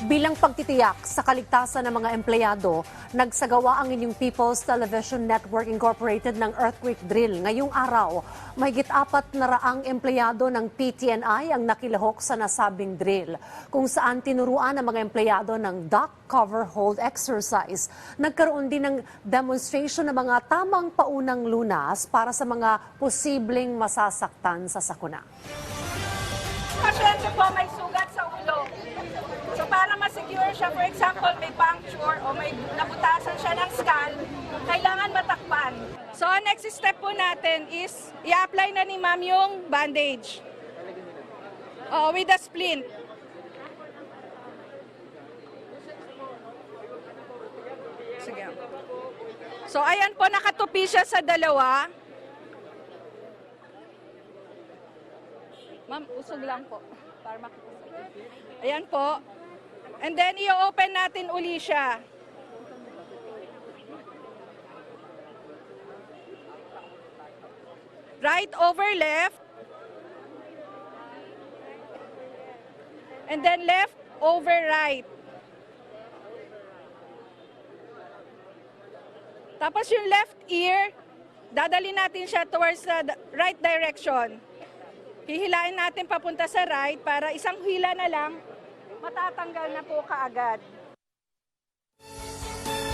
Bilang pagtitiyak sa kaligtasan ng mga empleyado, nagsagawa ang inyong People's Television Network Incorporated ng earthquake drill. Ngayong araw, mahigit 400 empleyado ng PTNI ang nakilahok sa nasabing drill, kung saan tinuruan ang mga empleyado ng duck cover hold exercise. Nagkaroon din ng demonstration ng mga tamang paunang lunas para sa mga posibleng masasaktan sa sakuna. Pasyente po may sugat sa ulo. So para ma-secure siya, for example, may puncture o may nabutasan siya ng skull, kailangan matakpan. So next step po natin is i-apply na ni ma'am yung bandage with a splint. Sige. So ayan po, nakatupi siya sa dalawa. Ma'am, usog lang po para makita. Ayan po. And then, i-open natin uli siya. Right over left. And then left over right. Tapos yung left ear, dadali natin siya towards the right direction. Hihilain natin papunta sa right para isang hila na lang, matatanggal na po kaagad.